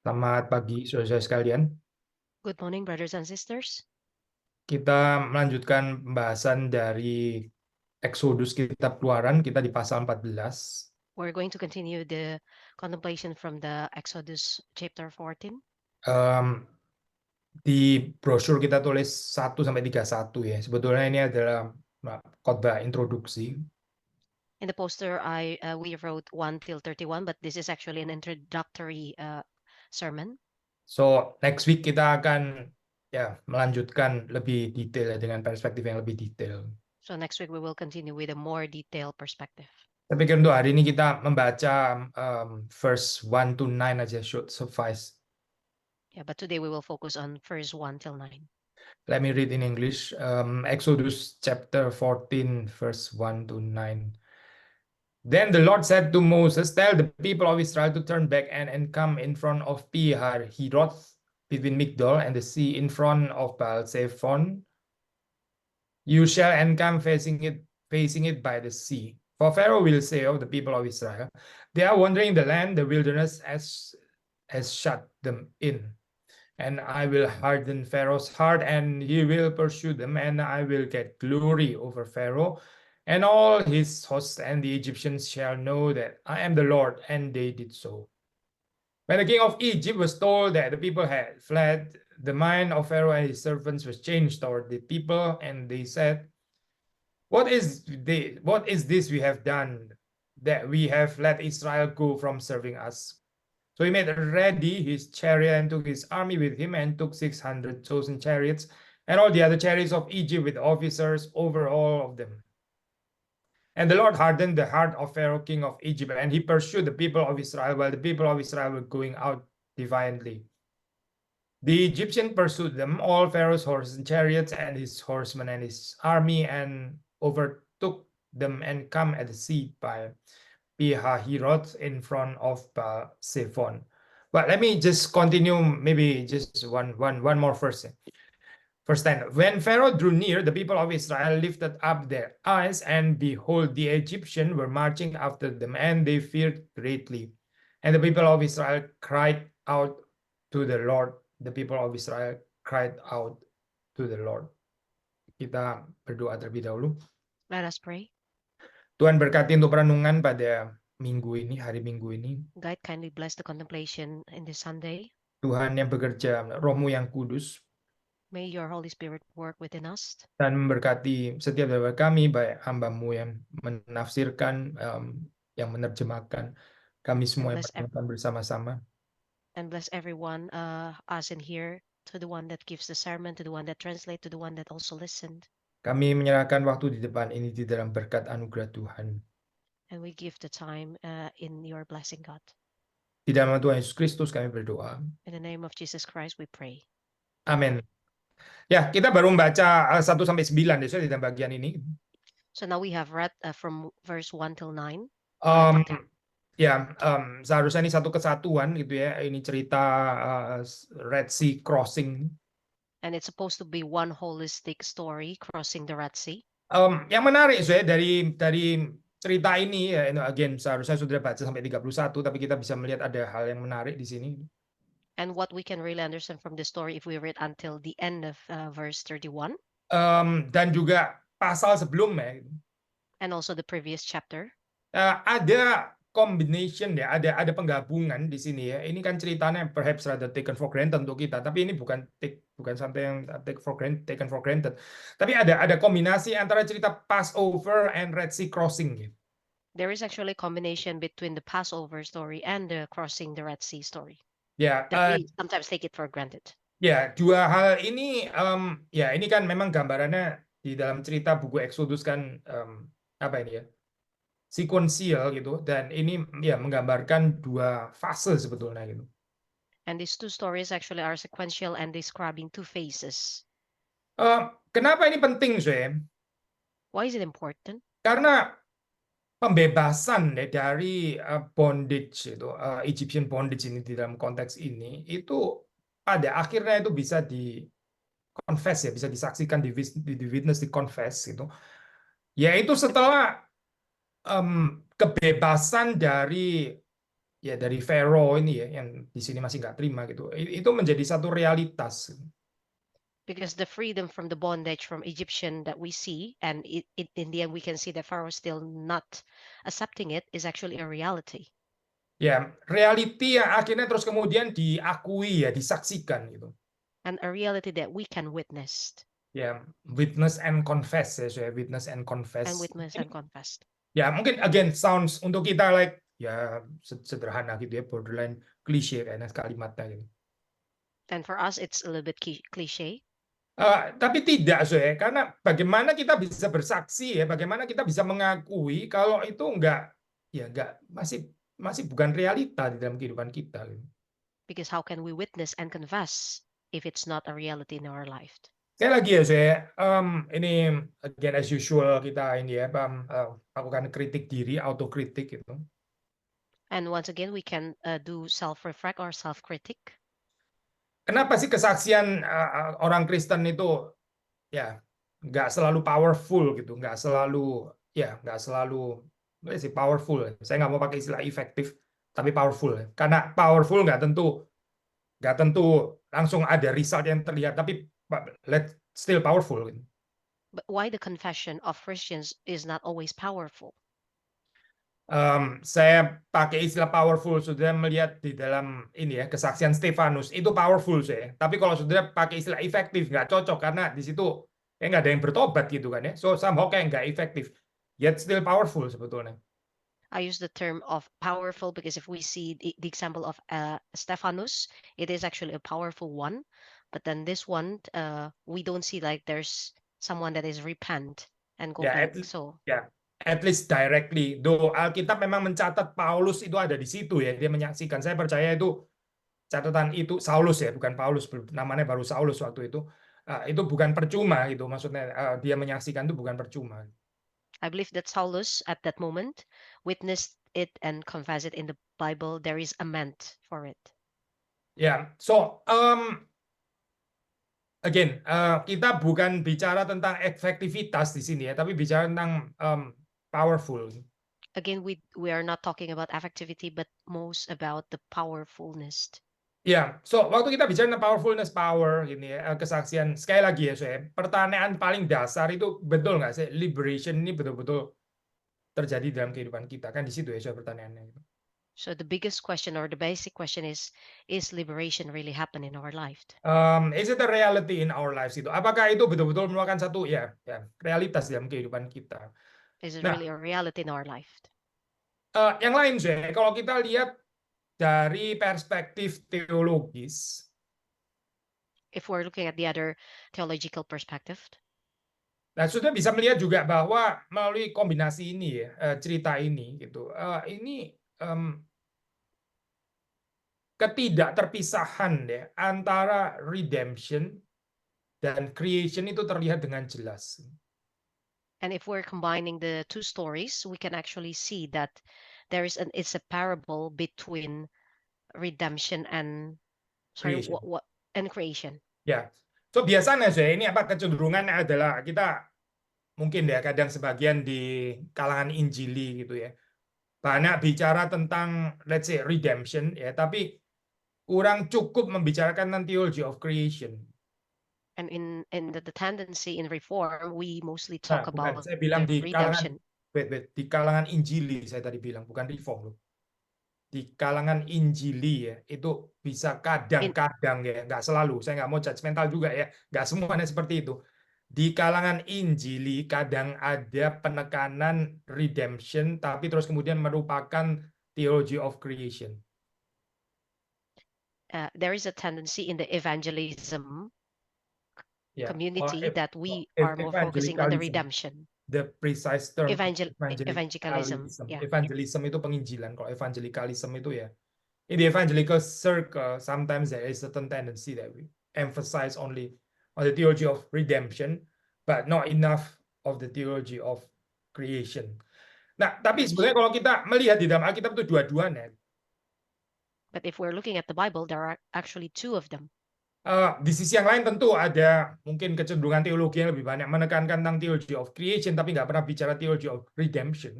Selamat pagi, saudara-saudara sekalian. Good morning, brothers and sisters. Kita melanjutkan pembahasan dari Exodus kitab Keluaran, kita di pasal 14. We're going to continue the contemplation from the Exodus chapter 14. Em, di brosur kita tulis 1-31 ya. Sebetulnya ini adalah khotbah introduksi. In the poster, we wrote 1 till 31, but this is actually an introductory sermon. So, next week kita akan melanjutkan lebih detail ya, dengan perspektif yang lebih detail. So next week we will continue with a more detailed perspective. Saya pikir untuk hari ini kita membaca verse 1 to 9 aja should suffice. Yeah, but today we will focus on verse 1 till 9. Let me read in English. Exodus chapter 14, verse 1 to 9. Then the Lord said to Moses, "Tell the people of Israel to turn back and come in front of Pi-hahiroth, between Migdol and the sea, in front of Baal-zephon. You shall encamp facing it by the sea. For Pharaoh will say of the people of Israel, they are wandering the land, the wilderness has shut them in. And I will harden Pharaoh's heart, and he will pursue them, and I will get glory over Pharaoh and all his hosts, and the Egyptians shall know that I am the Lord." And they did so. When the king of Egypt was told that the people had fled, the mind of Pharaoh and his servants was changed toward the people, and they said, What is this we have done, that we have let Israel go from serving us?" So he made ready his chariot and took his army with him, and took 600 chosen chariots and all the other chariots of Egypt with officers over all of them. And the Lord hardened the heart of Pharaoh, king of Egypt, and he pursued the people of Israel while the people of Israel were going out defiantly. The Egyptian pursued them, all Pharaoh's horses and chariots, and his horsemen and his army, and overtook them and come at the sea by Pi-hahiroth in front of Baal-zephon. But let me just continue, maybe just one more verse. Verse 10. When Pharaoh drew near, the people of Israel lifted up their eyes, and behold, the Egyptians were marching after them, and they feared greatly. And the people of Israel cried out to the Lord. The people of Israel cried out to the Lord. Kita berdoa terlebih dahulu. Let us pray. Tuhan berkati untuk perenungan pada minggu ini, hari Minggu ini. God, kindly bless the contemplation in this Sunday. Tuhan yang bekerja, Roh-Mu yang kudus, May your Holy Spirit work within us dan memberkati setiap dari kami, baik hamba-Mu yang menafsirkan, yang menerjemahkan, kami semua yang bless merenungkan bersama-sama. and bless everyone, us in here, to the one that gives the sermon, to the one that translates, to the one that also listened. Kami menyerahkan waktu di depan ini di dalam berkat anugerah Tuhan. And we give the time in your blessing, God. Di dalam nama Tuhan Yesus Kristus kami berdoa. In the name of Jesus Christ we pray. Amin. Ya, kita baru membaca 1-9 di dalam bagian ini. So now we have read from verse 1 till 9. Seharusnya ini satu kesatuan gitu ya. Ini cerita Red Sea crossing. And it's supposed to be one holistic story, crossing the Red Sea. Yang menarik saya dari cerita ini ya, again seharusnya sudah baca sampai 31, tapi kita bisa melihat ada hal yang menarik di sini. And what we can really understand from the story if we read until the end of verse 31. Dan juga pasal sebelumnya. And also the previous chapter. Ada combination ya, ada penggabungan di sini ya. Ini kan ceritanya perhaps rather taken for granted untuk kita, tapi ini bukan sampai yang taken for granted. Tapi ada kombinasi antara cerita Passover and Red Sea crossing gitu. There is actually a combination between the Passover story and the crossing the Red Sea story. Ya, that we sometimes take it for granted. Ya, dua hal ini ini kan memang gambarannya di dalam cerita buku Exodus kan sekuensial gitu, dan ini ya menggambarkan dua fase sebetulnya gitu. And these two stories actually are sequential and describing two phases. Kenapa ini penting, Sam? Why is it important? Karena pembebasan dari bondage itu, Egyptian bondage ini di dalam konteks ini itu pada akhirnya itu bisa di-confess ya, bisa disaksikan, di-witness, di-confess gitu. Yaitu setelah kebebasan dari ya dari Pharaoh ini ya yang di sini masih nggak terima gitu. Itu menjadi satu realitas. Because the freedom from the bondage from Egyptian that we see, and in the end we can see that Pharaoh still not accepting it, is actually a reality. Ya, reality yang akhirnya terus kemudian diakui ya, disaksikan gitu. And a reality that we can witness. Ya, witness and confess ya, so ya, witness and confess. And witness and confess. Ya, mungkin again sounds untuk kita like ya sederhana gitu ya, borderline klise kayaknya kalimatnya gitu. And for us it's a little bit cliche. Tapi tidak, so ya, karena bagaimana kita bisa bersaksi ya, bagaimana kita bisa mengakui kalau itu enggak masih bukan realita di dalam kehidupan kita. Gitu. Because how can we witness and confess if it's not a reality in our life? Sekali lagi ya, saya ini again as usual kita ini ya, lakukan kritik diri, autokritik gitu. And once again we can do self-reflect or self-critic. Kenapa sih kesaksian orang Kristen itu ya nggak selalu powerful gitu, nggak selalu sih powerful. Saya nggak mau pakai istilah efektif, tapi powerful. Karena powerful nggak tentu langsung ada result yang terlihat, tapi still powerful. Gitu. But why the confession of Christians is not always powerful? Saya pakai istilah powerful sudah melihat di dalam ini ya kesaksian Stefanus itu powerful saya. Tapi kalau sudah pakai istilah efektif nggak cocok karena di situ nggak ada yang bertobat gitu kan ya. So somehow kayak nggak efektif. Yet still powerful sebetulnya. I use the term of powerful because if we see the example of Stephanus, it is actually a powerful one. But then this one, we don't see like there's someone that is repent and go back. So at least directly. Though Alkitab memang mencatat Paulus itu ada di situ ya, dia menyaksikan. Saya percaya itu catatan itu Saulus ya, bukan Paulus, namanya baru Saulus waktu itu. Itu bukan percuma gitu, maksudnya dia menyaksikan itu bukan percuma. I believe that Saulus at that moment witnessed it and confessed it in the Bible. There is a meant for it. Yeah, so again, kita bukan bicara tentang efektivitas di sini ya, tapi bicara tentang powerful. Again, we are not talking about effectivity, but most about the powerfulness. Ya, so waktu kita bicara tentang powerfulness, power, ini ya, kesaksian, sekali lagi ya, saya pertanyaan paling dasar itu betul nggak sih liberation ini betul-betul terjadi dalam kehidupan kita kan di situ ya, saya pertanyaannya. So the biggest question or the basic question is liberation really happen in our life? Is it a reality in our lives itu? Apakah itu betul-betul merupakan satu realitas dalam kehidupan kita? Is it really a reality in our life? Yang lain sih, kalau kita lihat dari perspektif teologis, if we're looking at the other theological perspective, nah sudah bisa melihat juga bahwa melalui kombinasi ini ya, cerita ini gitu, ini ketidakterpisahan ya antara redemption dan creation itu terlihat dengan jelas. And if we're combining the two stories, we can actually see that it's a parable between redemption and Creation. and creation. Ya, so biasanya saya ini kecenderungannya adalah kita mungkin ya kadang sebagian di kalangan Injili gitu ya banyak bicara tentang let's say redemption ya, tapi kurang cukup membicarakan tentang theology of creation. And in the tendency in reform, we mostly talk about saya bilang the redemption. Di kalangan Injili saya tadi bilang, bukan reform loh. Di kalangan Injili ya, itu bisa kadang-kadang ya, nggak selalu. Saya nggak mau judgmental juga ya, nggak semuanya seperti itu. Di kalangan Injili kadang ada penekanan redemption, tapi terus kemudian merupakan theology of creation. There is a tendency in the evangelism community that we are more focusing on the redemption. The precise term evangelicalism. Evangelism itu penginjilan. Kalau evangelicalism itu ya, in the evangelical circle, sometimes there is a certain tendency that we emphasize only on the theology of redemption, but not enough of the theology of creation. Nah, tapi sebenarnya kalau kita melihat di dalam Alkitab itu dua-duanya. But if we're looking at the Bible, there are actually two of them. Di sisi yang lain tentu ada mungkin kecenderungan teologi yang lebih banyak menekankan tentang theology of creation, tapi nggak pernah bicara theology of redemption.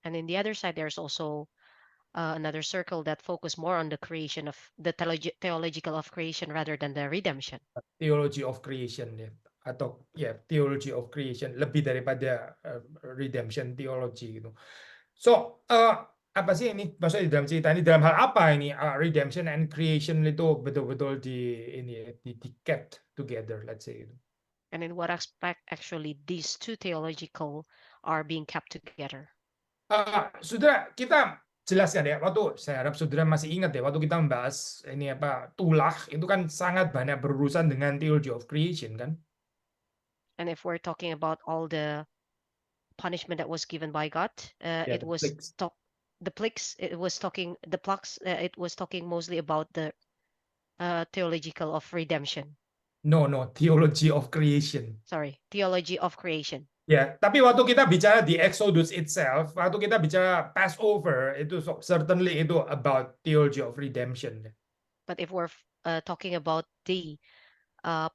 And in the other side, there's also another circle that focus more on the creation of the theological of creation rather than the redemption. Theology of creation ya, atau ya theology of creation lebih daripada redemption theology gitu. So apa sih ini maksudnya di dalam cerita ini, dalam hal apa ini redemption and creation itu betul-betul di kept together, let's say gitu. And in what aspect actually these two theological are being kept together. Saudara, kita jelaskan ya, waktu saya harap saudara masih ingat ya, waktu kita membahas ini apa tulah itu kan sangat banyak berurusan dengan theology of creation kan. And if we're talking about all the punishment that was given by God, it the was plagues. the plagues. It was talking the plagues. It was talking mostly about the theological of redemption. No, theology of creation. Sorry, theology of creation. Ya, tapi waktu kita bicara di Exodus itself, waktu kita bicara Passover, itu certainly itu about theology of redemption. But if we're talking about the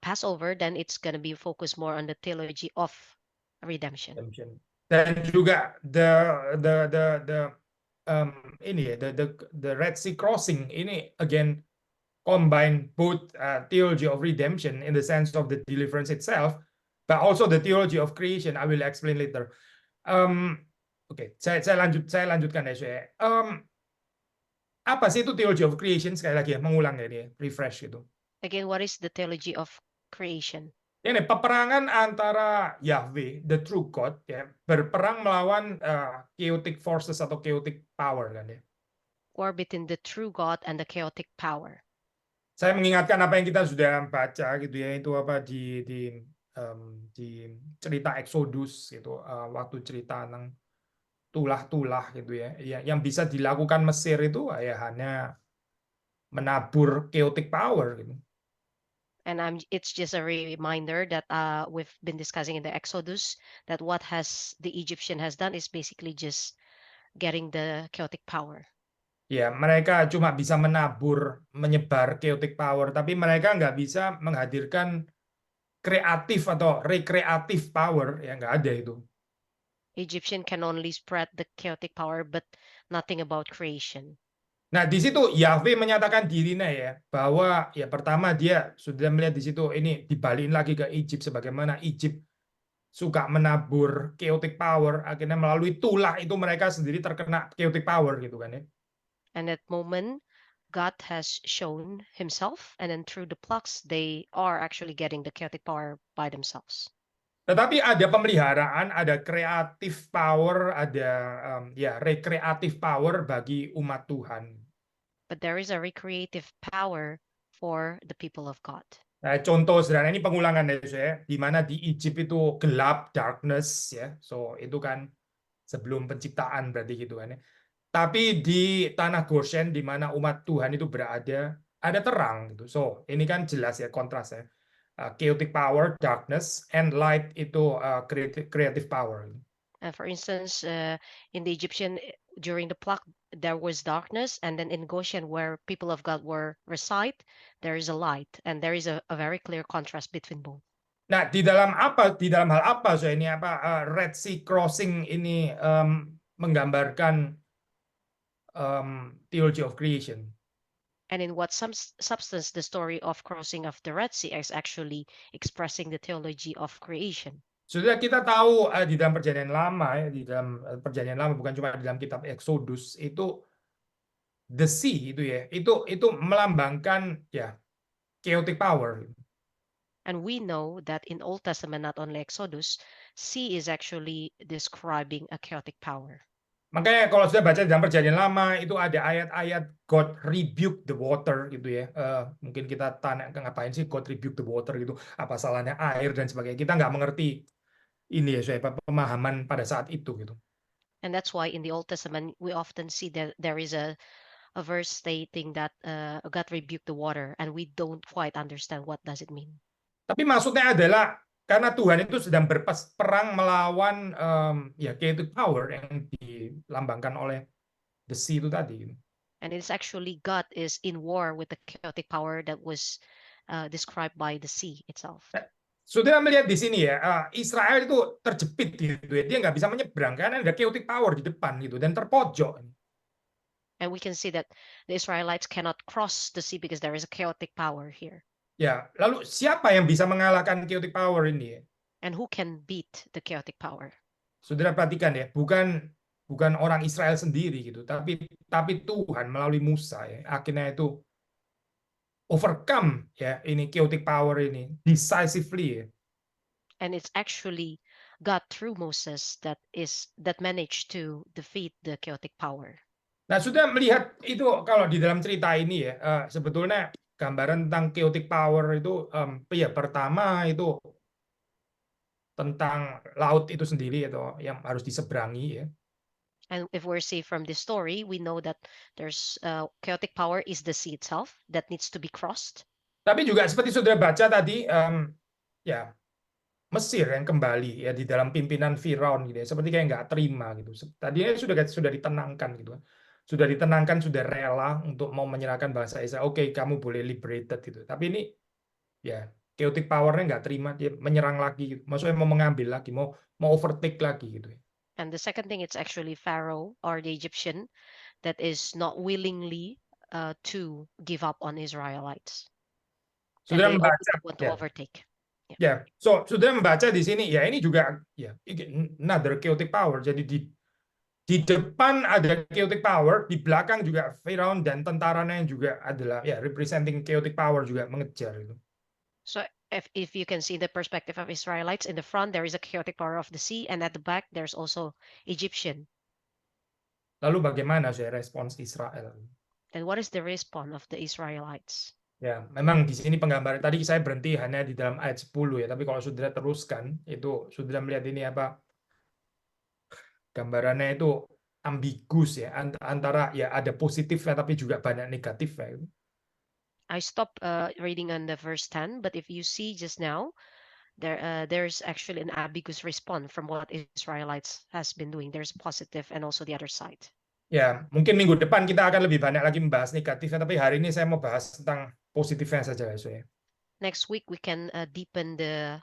Passover, then it's going to be focused more on the theology of redemption. Dan juga the Red Sea crossing ini again combine both theology of redemption in the sense of the deliverance itself, but also the theology of creation. I will explain later. Oke, saya lanjutkan ya saya. Apa sih itu theology of creation? Sekali lagi ya, mengulang ya ini, refresh gitu. Again, what is the theology of creation? Ini peperangan antara Yahweh, the true God, ya, berperang melawan chaotic forces atau chaotic power kan ya. War between the true God and the chaotic power. Saya mengingatkan apa yang kita sudah baca gitu ya, itu apa di cerita Exodus gitu, waktu cerita tentang tulah-tulah gitu ya, yang bisa dilakukan Mesir itu ya hanya menabur chaotic power gitu. And it's just a reminder that we've been discussing in the Exodus that what has the Egyptian has done is basically just getting the chaotic power. Ya, mereka cuma bisa menabur, menyebar chaotic power, tapi mereka nggak bisa menghadirkan kreatif atau rekreatif power, ya nggak ada itu. Egyptian can only spread the chaotic power, but nothing about creation. Nah, di situ Yahweh menyatakan dirinya ya, bahwa ya pertama dia sudah melihat di situ ini dibalikin lagi ke Egypt, sebagaimana Egypt suka menabur chaotic power, akhirnya melalui tulah itu mereka sendiri terkena chaotic power gitu kan ya. And at moment, God has shown himself, and then through the plagues, they are actually getting the chaotic power by themselves. Tetapi ada pemeliharaan, ada kreatif power, ada ya rekreatif power bagi umat Tuhan. But there is a recreative power for the people of God. Nah, contoh sederhana ini pengulangan ya, saya, di mana di Egypt itu gelap, darkness ya. So itu kan sebelum penciptaan berarti gitu kan ya. Tapi di tanah Goshen di mana umat Tuhan itu berada, ada terang gitu. So ini kan jelas ya kontrasnya. Chaotic power, darkness, and light itu creative power. For instance, in the Egyptian, during the plague, there was darkness, and then in Goshen, where people of God were reside, there is a light, and there is a very clear contrast between both. Nah, di dalam hal apa so ini apa Red Sea crossing ini menggambarkan theology of creation? And in what substance the story of crossing of the Red Sea is actually expressing the theology of creation. Sudah kita tahu di dalam perjanjian lama ya, di dalam perjanjian lama bukan cuma di dalam kitab Exodus itu the sea itu ya, itu melambangkan ya chaotic power. And we know that in Old Testament, not only Exodus, sea is actually describing a chaotic power. Makanya kalau sudah baca di dalam perjanjian lama itu ada ayat-ayat God rebuke the water gitu ya. Mungkin kita tanya ngapain sih God rebuke the water gitu? Apa salahnya air dan sebagainya? Kita nggak mengerti ini ya, saya pemahaman pada saat itu gitu. And that's why in the Old Testament we often see that there is a verse stating that God rebuked the water, and we don't quite understand what does it mean. Tapi maksudnya adalah karena Tuhan itu sedang berperang melawan ya chaotic power yang dilambangkan oleh the sea itu tadi. And it's actually God is in war with the chaotic power that was described by the sea itself. Saudara melihat di sini ya, Israel itu terjepit gitu ya, dia nggak bisa menyeberang karena ada chaotic power di depan gitu dan terpojok. And we can see that the Israelites cannot cross the sea because there is a chaotic power here. Ya, lalu siapa yang bisa mengalahkan chaotic power ini? And who can beat the chaotic power? Saudara perhatikan ya, bukan orang Israel sendiri gitu, tapi Tuhan melalui Musa ya, akhirnya itu overcome ya ini chaotic power ini decisively ya. And it's actually God through Moses that managed to defeat the chaotic power. Nah, sudah melihat itu kalau di dalam cerita ini ya, sebetulnya gambaran tentang chaotic power itu ya pertama itu tentang laut itu sendiri atau yang harus diseberangi ya. And if we're see from this story, we know that there's chaotic power is the sea itself that needs to be crossed. Tapi juga seperti sudah baca tadi, ya Mesir yang kembali ya di dalam pimpinan Firaun gitu ya, seperti kayak nggak terima gitu. Tadinya sudah ditenangkan gitu, sudah ditenangkan, sudah rela untuk mau menyerahkan bangsa Israel. Oke, kamu boleh liberated gitu. Tapi ini ya chaotic power-nya nggak terima, dia menyerang lagi, gitu. Maksudnya mau mengambil lagi, mau overtake lagi gitu. And the second thing, it's actually Pharaoh or the Egyptian that is not willingly to give up on Israelites. Sudah And they membaca want to ya. overtake. Ya, sudah membaca di sini ya, ini juga ya another chaotic power. Jadi di depan ada chaotic power, di belakang juga Firaun dan tentaranya yang juga adalah ya representing chaotic power juga mengejar itu. So if you can see the perspective of Israelites, in the front there is a chaotic power of the sea, and at the back there's also Egyptian. Lalu bagaimana saya respons Israel? And what is the response of the Israelites? Ya, memang di sini penggambaran tadi saya berhenti hanya di dalam ayat 10 ya, tapi kalau sudah teruskan itu sudah melihat ini apa gambarannya itu ambigus ya, antara ya ada positifnya tapi juga banyak negatifnya. I stopped reading on the verse 10, but if you see just now, there's actually an ambiguous response from what Israelites has been doing. There's positive and also the other side. Ya, mungkin minggu depan kita akan lebih banyak lagi membahas negatifnya, tapi hari ini saya mau bahas tentang positifnya saja ya. Next week we can deepen the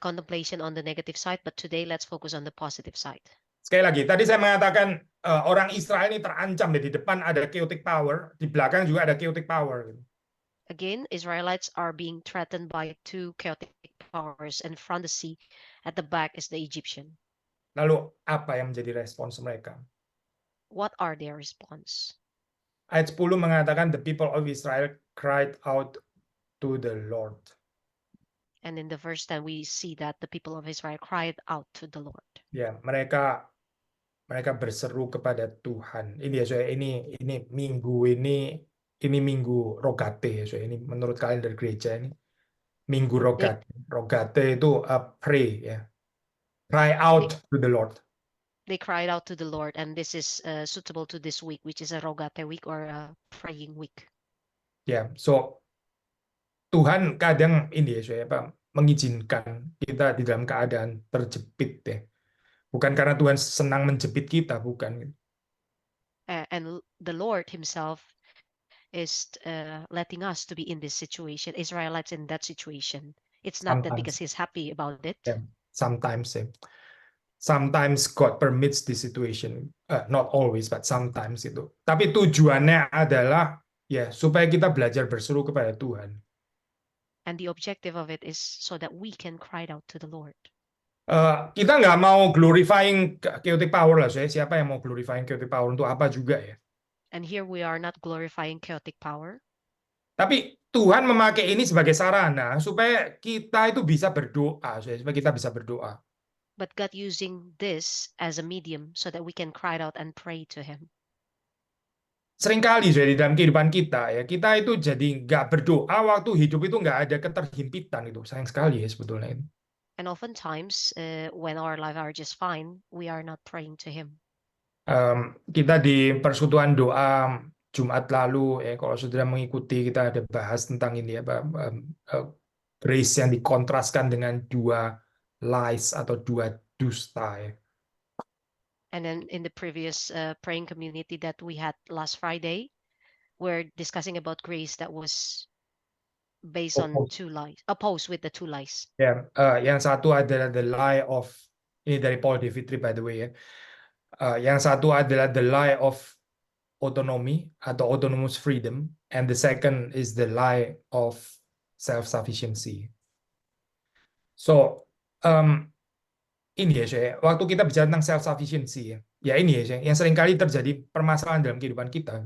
contemplation on the negative side, but today let's focus on the positive side. Sekali lagi, tadi saya mengatakan orang Israel ini terancam ya, di depan ada chaotic power, di belakang juga ada chaotic power. Again, Israelites are being threatened by two chaotic powers, and from the sea, at the back is the Egyptian. Lalu apa yang menjadi respons mereka? What are their response? Ayat 10 mengatakan the people of Israel cried out to the Lord. And in the verse 10 we see that the people of Israel cried out to the Lord. Ya, mereka berseru kepada Tuhan. Ini ya, saya ini minggu ini minggu Rogate ya, saya ini menurut kalender gereja ini minggu Rogate. Rogate itu pray ya. Cry out to the Lord. They cried out to the Lord, and this is suitable to this week, which is a Rogate week or a praying week. Ya, so Tuhan kadang ini ya, saya mengizinkan kita di dalam keadaan terjepit ya. Bukan karena Tuhan senang menjepit kita, bukan. And the Lord himself is letting us to be in this situation, Israelites in that situation. It's not that because he's happy about it. Yeah, sometimes God permits this situation, not always, but sometimes itu. Tapi tujuannya adalah ya supaya kita belajar berseru kepada Tuhan. And the objective of it is so that we can cry out to the Lord. Kita nggak mau glorifying chaotic power lah, saya. Siapa yang mau glorifying chaotic power untuk apa juga ya? And here we are not glorifying chaotic power. Tapi Tuhan memakai ini sebagai sarana supaya kita itu bisa berdoa, supaya kita bisa berdoa. But God using this as a medium so that we can cry out and pray to Him. Seringkali di dalam kehidupan kita ya, kita itu jadi nggak berdoa waktu hidup itu nggak ada keterhimpitan itu. Sayang sekali ya sebetulnya itu. And oftentimes when our lives are just fine, we are not praying to Him. Kita di persekutuan doa Jumat lalu ya, kalau saudara mengikuti, kita ada bahas tentang ini ya, grace yang dikontraskan dengan dua lies atau dua dusta ya. And then in the previous praying community that we had last Friday, we're discussing about grace that was based on two lies, opposed with the two lies. Ya, yang satu adalah the lie of, ini dari Paul David Tripp by the way ya. Yang satu adalah the lie of autonomy atau autonomous freedom, and the second is the lie of self-sufficiency. So, ini ya, Syekh, waktu kita bicara tentang self-sufficiency ya ini ya, Syekh, yang seringkali terjadi permasalahan dalam kehidupan kita.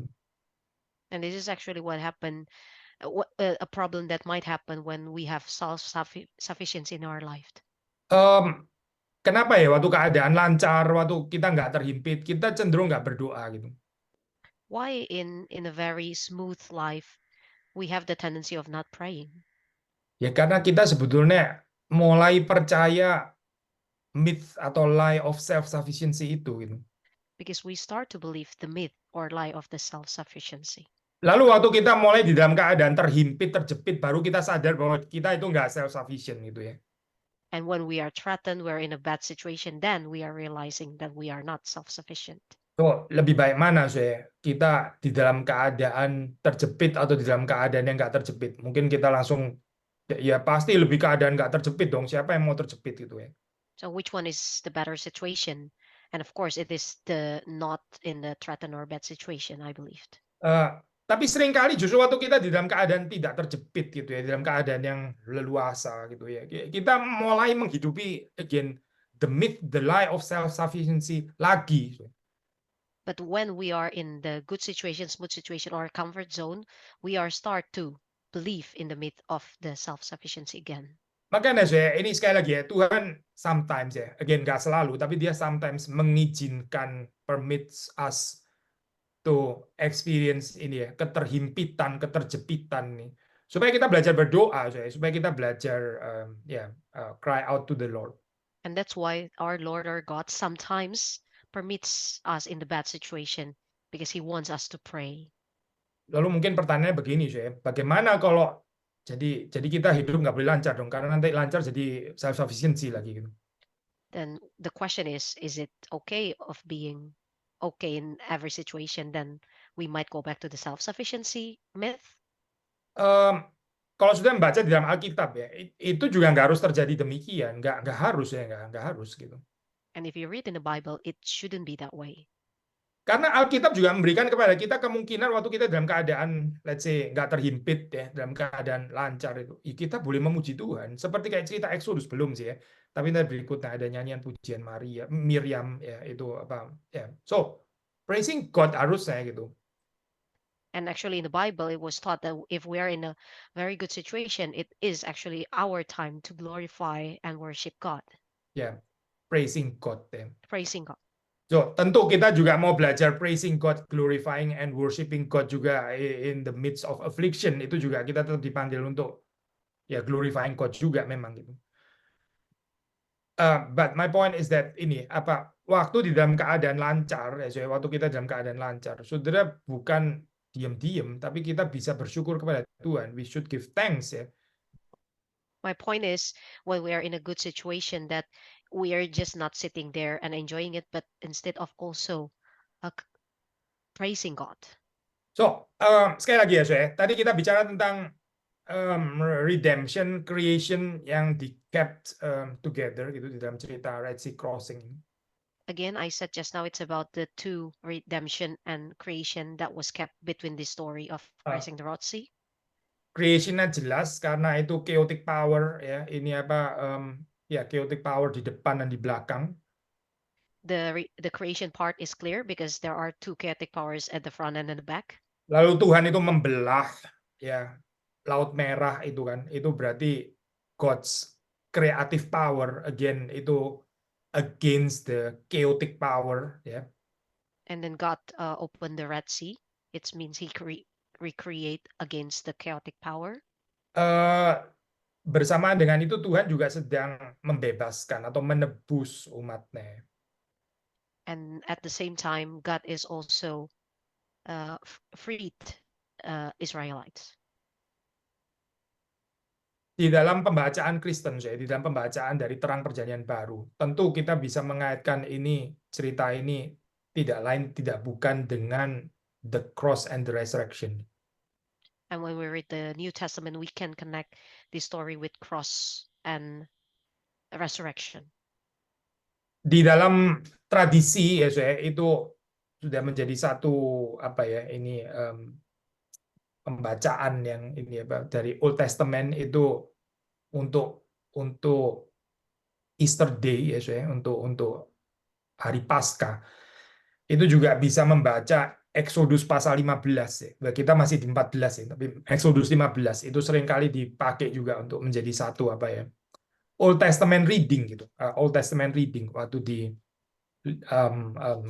And this is actually what happened, a problem that might happen when we have self-sufficiency in our life. Kenapa ya waktu keadaan lancar, waktu kita nggak terhimpit, kita cenderung nggak berdoa gitu. Why in a very smooth life we have the tendency of not praying? Ya karena kita sebetulnya mulai percaya myth atau lie of self-sufficiency itu gitu. Because we start to believe the myth or lie of the self-sufficiency. Lalu waktu kita mulai di dalam keadaan terhimpit, terjepit, baru kita sadar bahwa kita itu nggak self-sufficient gitu ya. And when we are threatened, we're in a bad situation, then we are realizing that we are not self-sufficient. So, lebih baik mana sih kita di dalam keadaan terjepit atau di dalam keadaan yang nggak terjepit? Mungkin kita langsung ya pasti lebih keadaan nggak terjepit dong. Siapa yang mau terjepit gitu ya? So which one is the better situation? And of course, it is the not in the threatened or bad situation, I believed. Tapi seringkali justru waktu kita di dalam keadaan tidak terjepit gitu ya, di dalam keadaan yang leluasa gitu ya, kita mulai menghidupi again the myth, the lie of self-sufficiency lagi. But when we are in the good situation, smooth situation, or comfort zone, we are start to believe in the myth of the self-sufficiency again. Makanya saya ini sekali lagi ya, Tuhan sometimes ya, again nggak selalu, tapi dia sometimes mengizinkan, permits us to experience ini ya, keterhimpitan, keterjepitan nih, supaya kita belajar berdoa, supaya kita belajar cry out to the Lord. And that's why our Lord, our God, sometimes permits us in the bad situation because He wants us to pray. Lalu mungkin pertanyaannya begini, bagaimana kalau jadi kita hidup nggak boleh lancar dong, karena nanti lancar jadi self sufficiency lagi gitu. Then the question is it okay of being okay in every situation? Then we might go back to the self-sufficiency myth. Kalau sudah membaca di dalam Alkitab ya, itu juga nggak harus terjadi demikian, nggak harus ya, nggak harus gitu. And if you read in the Bible, it shouldn't be that way. Karena Alkitab juga memberikan kepada kita kemungkinan waktu kita dalam keadaan, let's say, nggak terhimpit ya, dalam keadaan lancar itu, kita boleh memuji Tuhan. Seperti kayak cerita Exodus belum sih ya, tapi nanti berikutnya ada nyanyian pujian Maria, Miriam ya itu apa ya. So praising God harusnya gitu. And actually in the Bible, it was taught that if we are in a very good situation, it is actually our time to glorify and worship God. Ya, praising God ya. Praising God. So, tentu kita juga mau belajar praising God, glorifying and worshiping God juga in the midst of affliction. Itu juga kita tetap dipanggil untuk ya glorifying God juga memang gitu. But my point is that ini waktu di dalam keadaan lancar ya, waktu kita dalam keadaan lancar, saudara bukan diam-diam, tapi kita bisa bersyukur kepada Tuhan. We should give thanks ya. My point is when we are in a good situation that we are just not sitting there and enjoying it, but instead of also praising God. So, sekali lagi ya, tadi kita bicara tentang redemption, creation yang di kept together gitu di dalam cerita Red Sea Crossing. Again, I said just now it's about the two, redemption and creation, that was kept between the story of crossing the Red Sea. Creation-nya jelas karena itu chaotic power ya, ini chaotic power di depan dan di belakang. The creation part is clear because there are two chaotic powers at the front and at the back. Lalu Tuhan itu membelah ya Laut Merah itu kan, itu berarti God's creative power again itu against the chaotic power ya. And then God opened the Red Sea. It means He recreate against the chaotic power. Bersamaan dengan itu Tuhan juga sedang membebaskan atau menebus umatnya. And at the same time, God is also freed Israelites. Di dalam pembacaan Kristen, di dalam pembacaan dari Terang Perjanjian Baru, tentu kita bisa mengaitkan ini, cerita ini tidak lain tidak bukan dengan the cross and the resurrection. And when we read the New Testament, we can connect this story with cross and resurrection. Di dalam tradisi ya, itu sudah menjadi satu apa ya ini pembacaan yang ini apa dari Old Testament itu untuk Easter Day ya saya untuk hari Paskah itu juga bisa membaca Exodus pasal 15 ya. Nah, kita masih di 14 ya, tapi Exodus 15 itu seringkali dipakai juga untuk menjadi satu apa ya Old Testament reading gitu. Old Testament reading waktu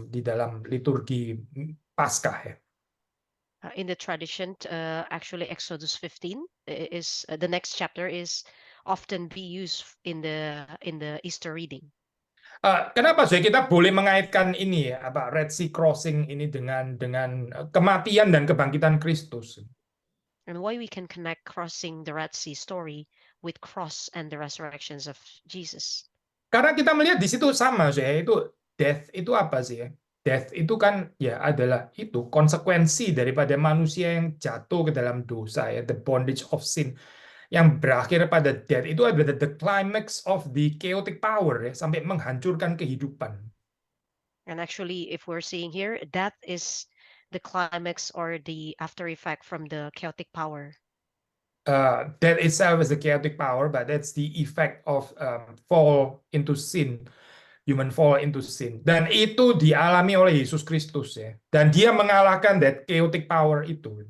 di dalam liturgi Paskah ya. In the tradition, actually Exodus 15 is the next chapter is often be used in the Easter reading. Kenapa sih kita boleh mengaitkan ini ya apa Red Sea Crossing ini dengan kematian dan kebangkitan Kristus? And why we can connect crossing the Red Sea story with cross and the resurrections of Jesus. Karena kita melihat di situ sama sih, itu death itu apa sih ya? Death itu kan ya adalah itu konsekuensi daripada manusia yang jatuh ke dalam dosa ya, the bondage of sin yang berakhir pada death itu adalah the climax of the chaotic power ya, sampai menghancurkan kehidupan. And actually, if we're seeing here, that is the climax or the after effect from the chaotic power. That itself is the chaotic power, but that's the effect of fall into sin, human fall into sin. Dan itu dialami oleh Yesus Kristus ya. Dan dia mengalahkan that chaotic power itu.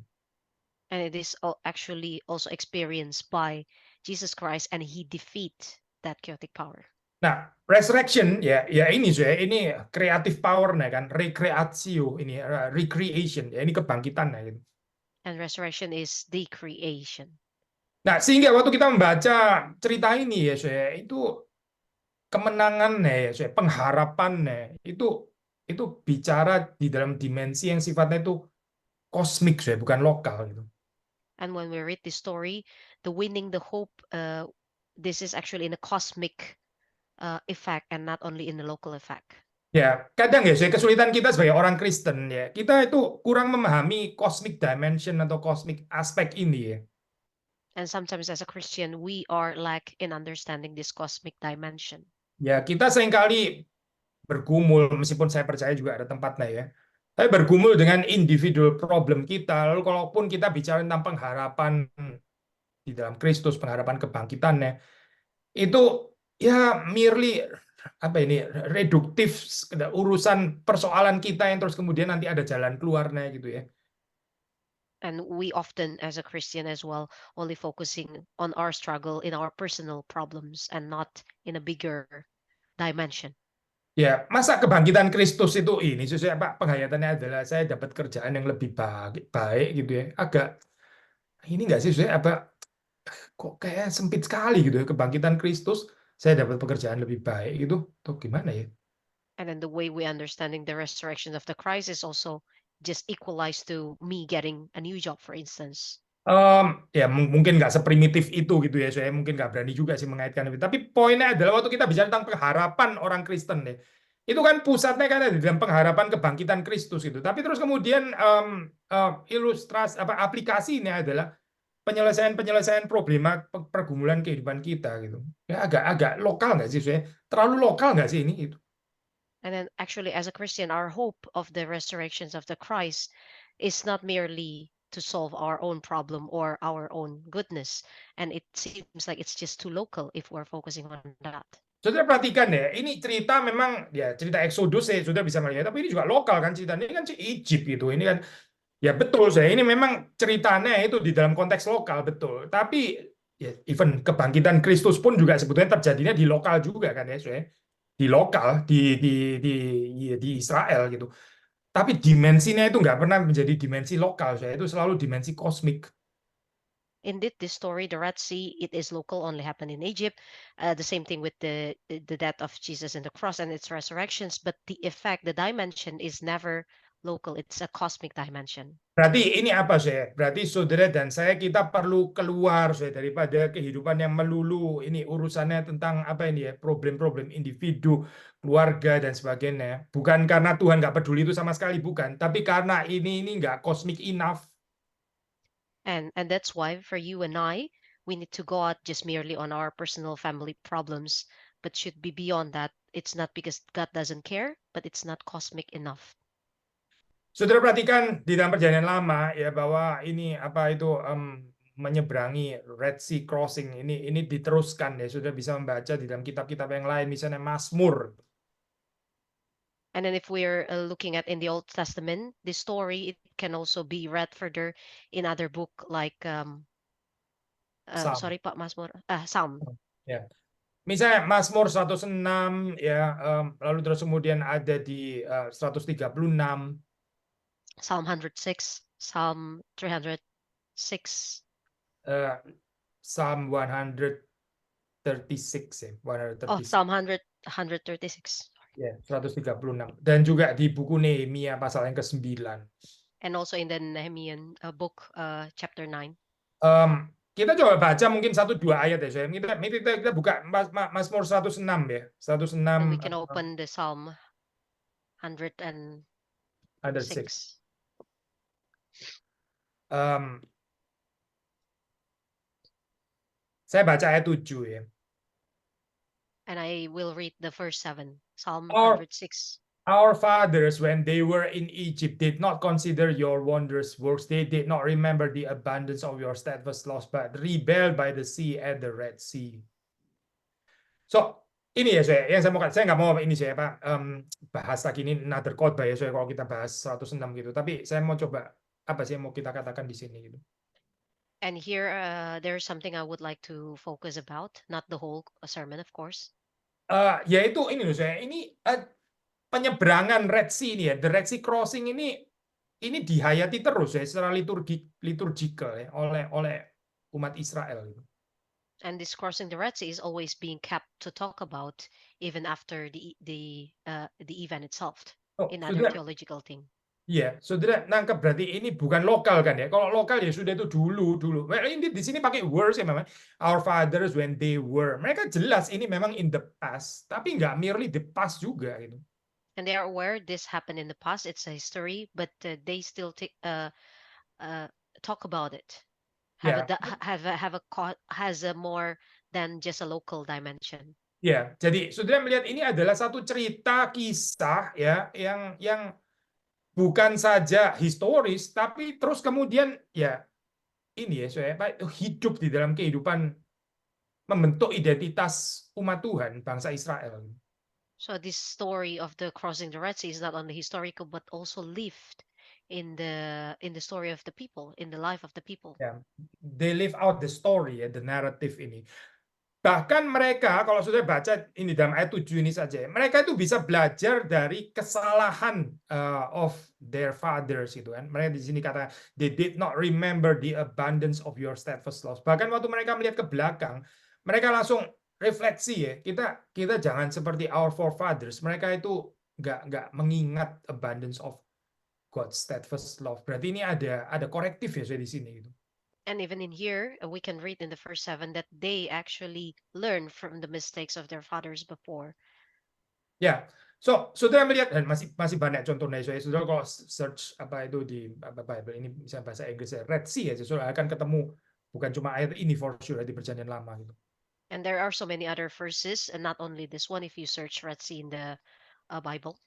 And it is actually also experienced by Jesus Christ, and he defeat that chaotic power. Nah, resurrection ya ini saya ini creative power nih kan, recreatio ini recreation ya ini kebangkitan ya gitu. And resurrection is the creation. Nah, sehingga waktu kita membaca cerita ini ya saya itu kemenangannya ya saya pengharapannya itu bicara di dalam dimensi yang sifatnya itu kosmik saya bukan lokal gitu. And when we read this story, the winning the hope, this is actually in a cosmic effect and not only in the local effect. Ya, kadang ya saya kesulitan kita sebagai orang Kristen ya. Kita itu kurang memahami cosmic dimension atau cosmic aspek ini ya. And sometimes as a Christian, we are lack in understanding this cosmic dimension. Ya, kita seringkali bergumul, meskipun saya percaya juga ada tempatnya ya. Tapi bergumul dengan individual problem kita. Lalu kalaupun kita bicara tentang pengharapan di dalam Kristus, pengharapan kebangkitannya, itu ya merely apa ini reduktif urusan persoalan kita yang terus kemudian nanti ada jalan keluarnya gitu ya. And we often, as a Christian as well, only focusing on our struggle in our personal problems and not in a bigger dimension. Ya, masa kebangkitan Kristus itu ini sesuai Pak penghayatannya adalah saya dapat kerjaan yang lebih baik gitu ya. Agak ini enggak sih saya apa kok kayak sempit sekali gitu ya kebangkitan Kristus saya dapat pekerjaan lebih baik gitu atau gimana ya? And then the way we understanding the resurrection of the Christ is also just equalized to me getting a new job, for instance. Ya mungkin nggak seprimitif itu gitu ya, saya mungkin nggak berani juga sih mengaitkan itu. Tapi poinnya adalah waktu kita bicara tentang pengharapan orang Kristen deh, itu kan pusatnya kan ada di dalam pengharapan kebangkitan Kristus itu. Tapi terus kemudian ilustrasi apa aplikasi ini adalah penyelesaian problema pergumulan kehidupan kita gitu. Ya agak lokal nggak sih, saya terlalu lokal nggak sih ini itu? And then actually, as a Christian, our hope of the resurrections of the Christ is not merely to solve our own problem or our own goodness. And it seems like it's just too local if we're focusing on that. Saudara perhatikan ya, ini cerita memang ya cerita Exodus ya sudah bisa melihat, tapi ini juga lokal kan ceritanya ini kan Egypt gitu. Ini kan ya betul saya ini memang ceritanya itu di dalam konteks lokal betul. Tapi ya even kebangkitan Kristus pun juga sebetulnya terjadinya di lokal juga kan ya, saya di lokal di Israel gitu. Tapi dimensinya itu nggak pernah menjadi dimensi lokal, saya itu selalu dimensi kosmik. Indeed, this story, the Red Sea, it is local, only happened in Egypt. The same thing with the death of Jesus in the cross and its resurrections. But the effect, the dimension is never local. It's a cosmic dimension. Berarti ini apa saya? Berarti saudara dan saya kita perlu keluar saya daripada kehidupan yang melulu ini urusannya tentang apa ini ya problem-problem individu, keluarga dan sebagainya. Bukan karena Tuhan nggak peduli itu sama sekali bukan, tapi karena ini nggak cosmic enough. And that's why for you and I, we need to go out just merely on our personal family problems, but should be beyond that. It's not because God doesn't care, but it's not cosmic enough. Saudara perhatikan di dalam perjanjian lama ya bahwa ini apa itu menyeberangi Red Sea Crossing ini diteruskan ya, sudah bisa membaca di dalam kitab-kitab yang lain misalnya Mazmur. And then if we're looking at in the Old Testament, the story, it can also be read further in other book like Psalm. sorry Pak Mazmur, Psalm. Ya. Misalnya Mazmur 106 ya, lalu terus kemudian ada di 136, Psalm 106, Psalm 306, Psalm 136 ya, oh 136. Psalm 136, Ya, 136. Dan juga di buku Nehemia pasal yang ke-9. and also in the Nehemiah book chapter 9. Kita coba baca mungkin 1-2 ayat ya, saya. Kita buka Mazmur 106 ya. 106 And we can open the Psalm 106. ada 6. Saya baca ayat 7 ya. And I will read the first 7. Psalm Our 106. Our fathers, when they were in Egypt, did not consider your wondrous works. They did not remember the abundance of your steadfast laws, but rebelled by the sea at the Red Sea. So, ini ya yang saya nggak mau ini saya Pak bahas lagi ini another khotbah ya kalau kita bahas 106 gitu. Tapi saya mau coba apa sih yang mau kita katakan di sini gitu. And here there's something I would like to focus about, not the whole sermon, of course. Yaitu ini loh saya ini penyeberangan Red Sea ini ya, the Red Sea Crossing ini dihayati terus ya secara liturgikal ya oleh umat Israel gitu. And this crossing the Red Sea is always being kept to talk about even after the event itself in other theological thing. Iya, saudara nangkep berarti ini bukan lokal kan ya? Kalau lokal ya sudah itu dulu. Well, ini di sini pakai were ya memang. Our fathers when they were. Mereka jelas ini memang in the past, tapi nggak merely the past juga gitu. And they are aware this happened in the past. It's a history, but they still talk about it. Has a more than just a local dimension. Ya, jadi saudara melihat ini adalah satu cerita kisah ya yang bukan saja historis, tapi terus kemudian ya ini ya saya hidup di dalam kehidupan membentuk identitas umat Tuhan bangsa Israel. So this story of the crossing the Red Sea is not only historical but also lived in the story of the people, in the life of the people. Yeah. They live out the story ya, the narrative ini. Bahkan mereka, kalau sudah baca ini dalam ayat 7 ini saja, mereka itu bisa belajar dari kesalahan of their fathers itu kan. Mereka di sini kata they did not remember the abundance of your steadfast laws. Bahkan waktu mereka melihat ke belakang, mereka langsung refleksi ya. Kita jangan seperti our forefathers. Mereka itu nggak mengingat abundance of God's steadfast love. Berarti ini ada korektif ya saya di sini gitu. And even in here, we can read in the first 7 that they actually learn from the mistakes of their fathers before. Ya, so saudara melihat dan masih banyak contohnya. Saudara kalau search apa itu di Bible ini misalnya bahasa Inggris ya, Red Sea ya, saudara akan ketemu bukan cuma ayat ini for sure di perjanjian lama gitu. And there are so many other verses, and not only this one. If you search Red Sea in the Bible.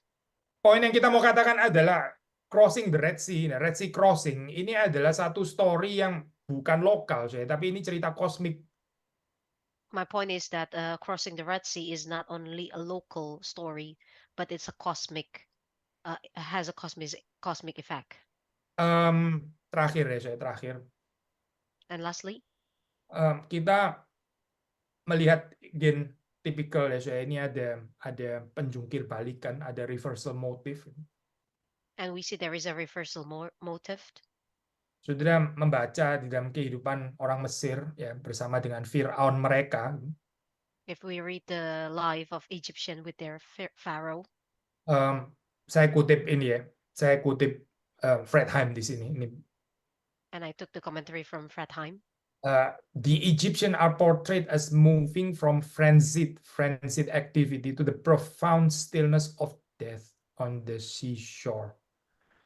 Poin yang kita mau katakan adalah crossing the Red Sea, Red Sea crossing ini adalah satu story yang bukan lokal, tapi ini cerita kosmik. My point is that crossing the Red Sea is not only a local story, but it's a cosmic, has a cosmic effect. Terakhir ya terakhir. And lastly, kita melihat gen tipikal ya ini ada penjungkir balikan, ada reversal motive. And we see there is a reversal motive. Saudara membaca di dalam kehidupan orang Mesir ya bersama dengan Firaun mereka. If we read the life of Egyptian with their Pharaoh. Saya kutip ini ya. Saya kutip Fredheim di sini. And I took the commentary from Fredheim. The Egyptians are portrayed as moving from frenzied activity to the profound stillness of death on the seashore.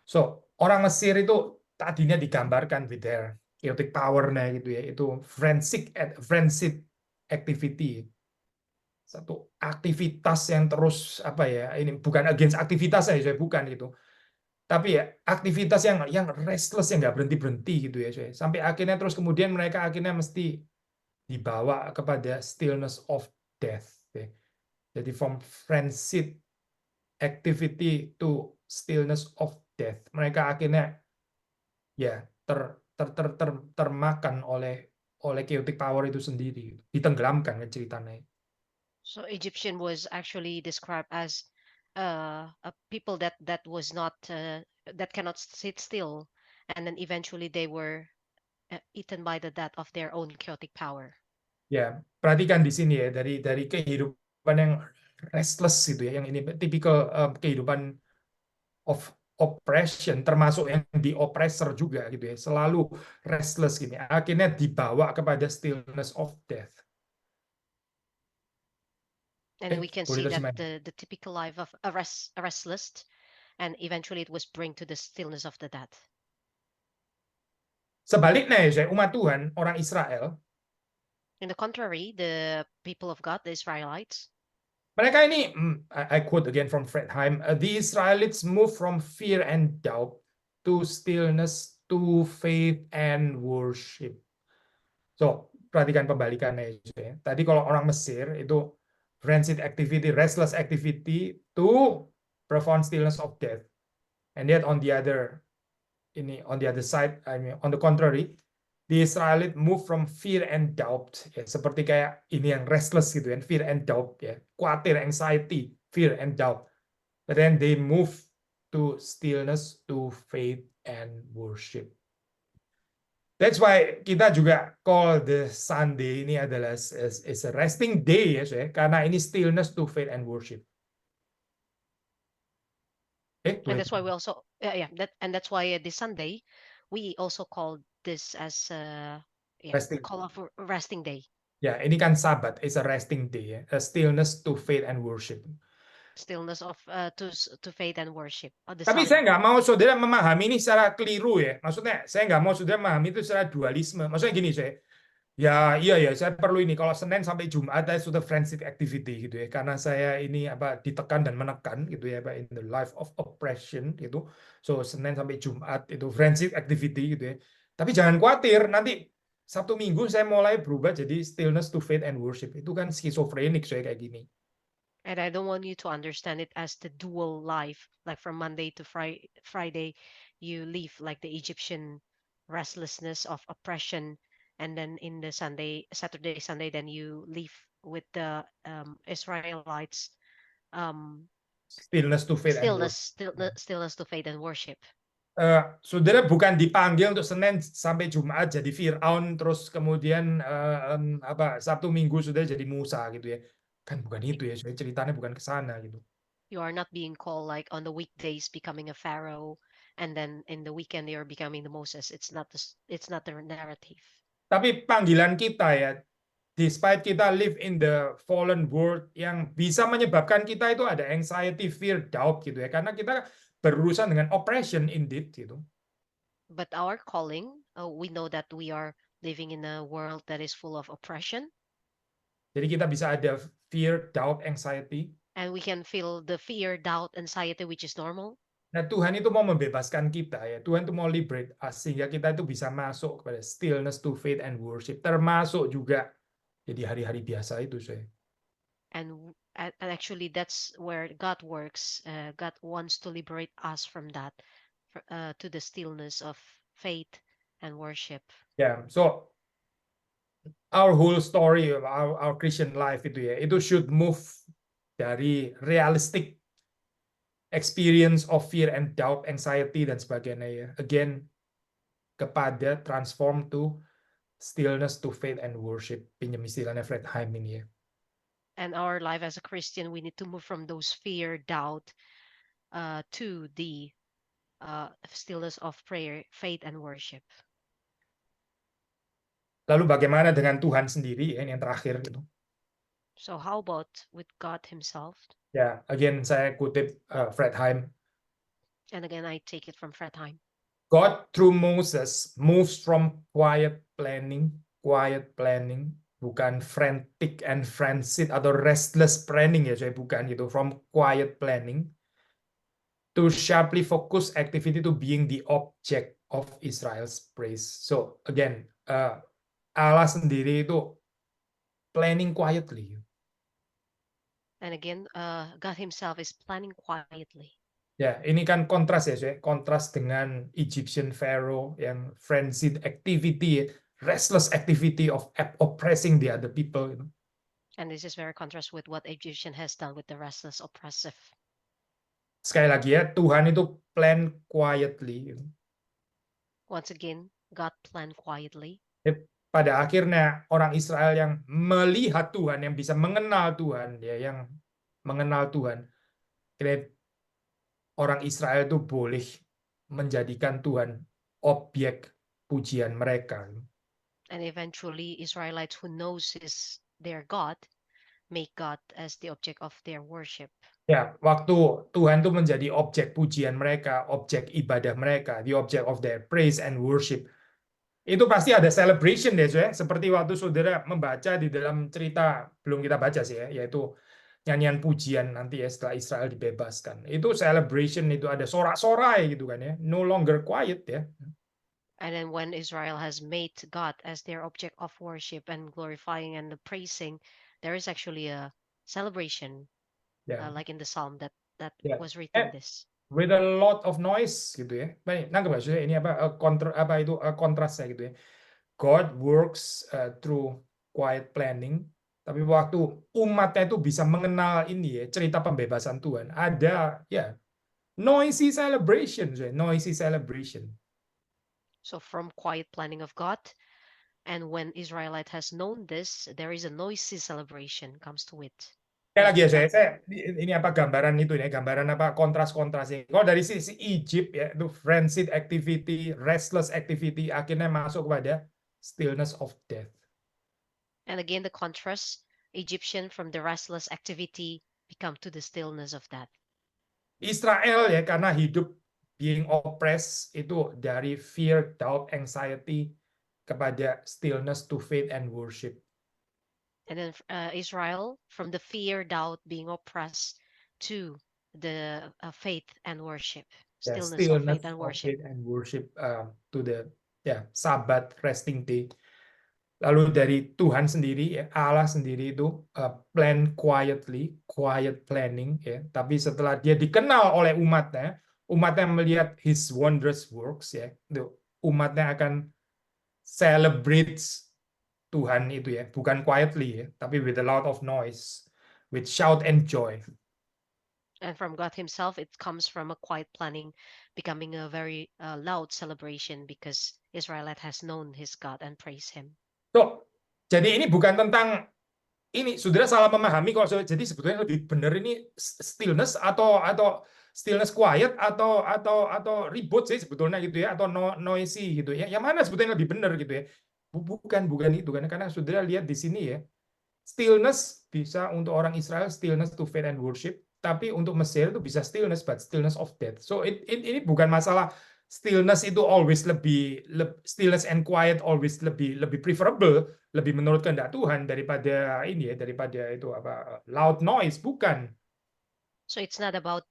So, orang Mesir itu tadinya digambarkan with their chaotic power-nya gitu ya, itu frenzied activity. Satu aktivitas yang terus apa ya, ini bukan against aktivitas saya bukan gitu. Tapi ya aktivitas yang restless yang nggak berhenti-berhenti gitu ya, coy. Sampai akhirnya terus kemudian mereka akhirnya mesti dibawa kepada stillness of death. Ya. Jadi from frenzied activity to stillness of death. Mereka akhirnya ya termakan oleh chaotic power itu sendiri, ditenggelamkan kan ceritanya. So Egyptian was actually described as a people that was not that cannot sit still, and then eventually they were eaten by the death of their own chaotic power. Ya, perhatikan di sini ya dari kehidupan yang restless gitu ya, yang ini tipikal kehidupan of oppression, termasuk yang di oppressor juga gitu ya, selalu restless gini. Akhirnya dibawa kepada stillness of death. And then we can Boleh see that terjemahin. the typical life of a restless, and eventually it was bring to the stillness of the death. Sebaliknya ya, saya, umat Tuhan, orang Israel, In the contrary, the people of God, the Israelites, mereka ini, I quote again from Fred Heim, the Israelites move from fear and doubt to stillness to faith and worship. So, perhatikan pembalikannya ya. Tadi kalau orang Mesir itu frenzied activity, restless activity to profound stillness of death. And yet on the other side, I mean on the contrary, the Israelite move from fear and doubt, ya, seperti kayak ini yang restless gitu kan, fear and doubt ya, khawatir, anxiety, fear and doubt. But then they move to stillness, to faith and worship. That's why kita juga call the Sunday ini adalah is a resting day ya, karena ini stillness to faith and worship. and that's why we also that's why this Sunday we also call this as Resting. call of resting day. Ya, ini kan Sabat, is a resting day ya, a stillness to faith and worship. Stillness of to faith and worship. Tapi saya nggak mau saudara memahami ini secara keliru ya. Maksudnya saya nggak mau saudara memahami itu secara dualisme. Maksudnya gini saya, iya saya perlu ini. Kalau Senin sampai Jumat saya sudah forensic activity gitu ya. Karena saya ini ditekan dan menekan gitu ya, in the life of oppression gitu. So Senin sampai Jumat itu forensic activity gitu ya. Tapi jangan khawatir, nanti Sabtu Minggu saya mulai berubah jadi stillness to faith and worship. Itu kan skizofrenik saya kayak gini. And I don't want you to understand it as the dual life, like from Monday to Friday, you live like the Egyptian restlessness of oppression, and then in the Saturday, Sunday, then you live with the Israelites Stillness to faith and worship. stillness to faith and worship. Saudara bukan dipanggil untuk Senin sampai Jumat jadi Fir'aun, terus kemudian Sabtu Minggu sudah jadi Musa gitu ya. Kan bukan itu ya, ceritanya bukan ke sana gitu. You are not being called like on the weekdays becoming a Pharaoh, and then in the weekend you're becoming the Moses. It's not the narrative. Tapi panggilan kita ya, despite kita live in the fallen world, yang bisa menyebabkan kita itu ada anxiety, fear, doubt gitu ya. Karena kita berurusan dengan oppression indeed gitu. But our calling, we know that we are living in a world that is full of oppression. Jadi kita bisa ada fear, doubt, anxiety. And we can feel the fear, doubt, anxiety, which is normal. Nah, Tuhan itu mau membebaskan kita ya. Tuhan itu mau liberate us sehingga kita itu bisa masuk kepada stillness to faith and worship. Termasuk juga jadi hari-hari biasa itu saya. And actually that's where God works. God wants to liberate us from that to the stillness of faith and worship. Yeah, so our whole story, our Christian life itu ya, itu should move dari realistic experience of fear and doubt, anxiety dan sebagainya ya. Again, kepada transform to stillness to faith and worship. Pinjam istilahnya Fred Heim ini ya. And our life as a Christian, we need to move from those fear, doubt, to the stillness of prayer, faith, and worship. Lalu bagaimana dengan Tuhan sendiri ya, ini yang terakhir gitu. So how about with God himself? Ya, again saya kutip Fred Heim. And again, I take it from Fred Heim. God through Moses moves from quiet planning, bukan frantic and frenzied atau restless planning ya, saya bukan gitu, from quiet planning to sharply focus activity to being the object of Israel's praise. So again, Allah sendiri itu planning quietly. And again, God Himself is planning quietly. Ya, ini kan kontras ya, kontras dengan Egyptian Pharaoh yang frenzied activity, restless activity of oppressing the other people. And this is very contrast with what Egyptian has done with the restless, oppressive. Sekali lagi ya, Tuhan itu plan quietly. Once again, God planned quietly. Pada akhirnya orang Israel yang melihat Tuhan, yang bisa mengenal Tuhan, ya, yang mengenal Tuhan, orang Israel itu boleh menjadikan Tuhan objek pujian mereka. And eventually, Israelites who knows their God make God as the object of their worship. Ya, waktu Tuhan itu menjadi objek pujian mereka, objek ibadah mereka, the object of their praise and worship. Itu pasti ada celebration deh, seperti waktu saudara membaca di dalam cerita, belum kita baca sih ya, yaitu nyanyian pujian nanti ya setelah Israel dibebaskan. Itu celebration, itu ada sorak-sorai gitu kan ya, no longer quiet ya. And then when Israel has made God as their object of worship and glorifying and praising, there is actually a celebration, Ya, like in the psalm that ya. was written this. With a lot of noise gitu ya. Baik, nangkep maksudnya ini apa kontrasnya gitu ya. God works through quiet planning, tapi waktu umatnya itu bisa mengenal ini ya, cerita pembebasan Tuhan, ada ya noisy celebration, noisy celebration. So from quiet planning of God, and when Israelite has known this, there is a noisy celebration comes to it. Sekali lagi ya, saya ini apa gambaran itu ya, gambaran apa kontras-kontrasnya. Kalau dari sisi Egypt ya, itu frenzied activity, restless activity, akhirnya masuk kepada stillness of death. And again, the contrast, Egyptian from the restless activity become to the stillness of that. Israel ya, karena hidup being oppressed itu dari fear, doubt, anxiety kepada stillness to faith and worship. And then Israel from the fear, doubt, being oppressed to the faith and worship, Ya, stillness of stillness faith and of worship. faith and worship to the Sabat resting day. Lalu dari Tuhan sendiri ya, Allah sendiri itu plan quietly, quiet planning ya. Tapi setelah dia dikenal oleh umatnya melihat His wondrous works ya, itu umatnya akan celebrate Tuhan itu ya, bukan quietly ya, tapi with a lot of noise, with shout and joy. And from God Himself, it comes from a quiet planning, becoming a very loud celebration because Israelite has known his God and praise Him. So, jadi ini bukan tentang ini, saudara salah memahami kalau jadi sebetulnya lebih benar ini stillness atau stillness quiet atau ribut sih sebetulnya gitu ya, atau noisy gitu ya. Yang mana sebetulnya lebih benar gitu ya? Bukan itu karena saudara lihat di sini ya. Stillness bisa untuk orang Israel, stillness to faith and worship, tapi untuk Mesir itu bisa stillness, but stillness of death. So ini bukan masalah stillness itu always stillness and quiet always lebih preferable, lebih menurut kehendak Tuhan daripada ini ya, daripada itu apa loud noise, bukan. So it's not about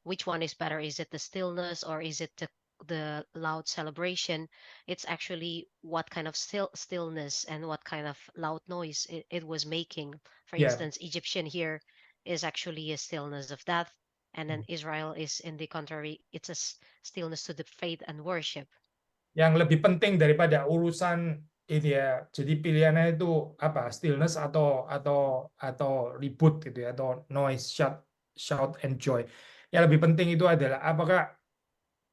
which one is better. Is it the stillness or is it the loud celebration? It's actually what kind of stillness and what kind of loud noise it was making. For Ya. instance, Egyptian here is actually a stillness of death, and then Israel is in the contrary. It's a stillness to the faith and worship. Yang lebih penting daripada urusan ini ya, jadi pilihannya itu apa, stillness atau ribut gitu ya, atau noise, shout and joy. Yang lebih penting itu adalah apakah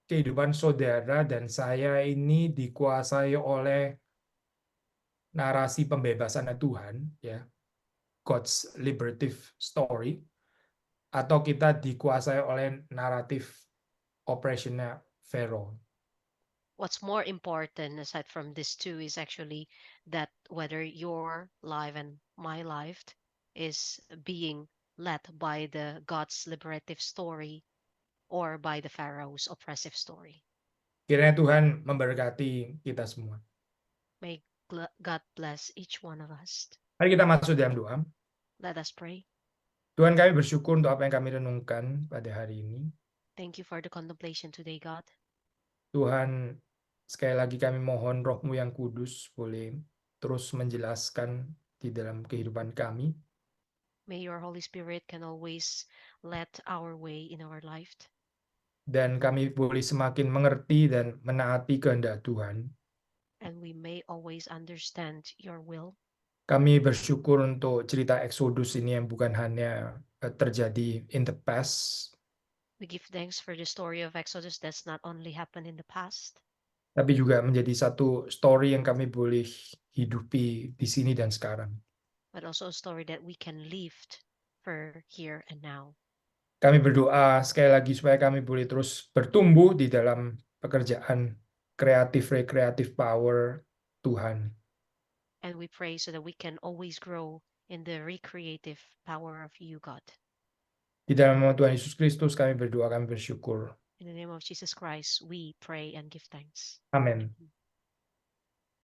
kehidupan saudara dan saya ini dikuasai oleh narasi pembebasan Tuhan, ya, God's liberative story, atau kita dikuasai oleh naratif oppressionnya Pharaoh. What's more important aside from this two is actually that whether your life and my life is being led by the God's liberative story or by the Pharaoh's oppressive story. Kiranya Tuhan memberkati kita semua. May God bless each one of us. Mari kita masuk dalam doa. Let us pray. Tuhan, kami bersyukur untuk apa yang kami renungkan pada hari ini. Thank you for the contemplation today, God. Tuhan, sekali lagi kami mohon Roh-Mu yang kudus boleh terus menjelaskan di dalam kehidupan kami. May your Holy Spirit can always let our way in our life, Dan kami boleh semakin mengerti dan menaati kehendak Tuhan. and we may always understand your will. Kami bersyukur untuk cerita Exodus ini yang bukan hanya terjadi in the past, We give thanks for the story of Exodus that's not only happened in the past, tapi juga menjadi satu story yang kami boleh hidupi di sini dan sekarang. but also a story that we can live for here and now. Kami berdoa sekali lagi supaya kami boleh terus bertumbuh di dalam pekerjaan kreatif power Tuhan. And we pray so that we can always grow in the recreative power of you, God. Di dalam nama Tuhan Yesus Kristus kami berdoa, kami bersyukur. In the name of Jesus Christ, we pray and give thanks. Amin. Amen.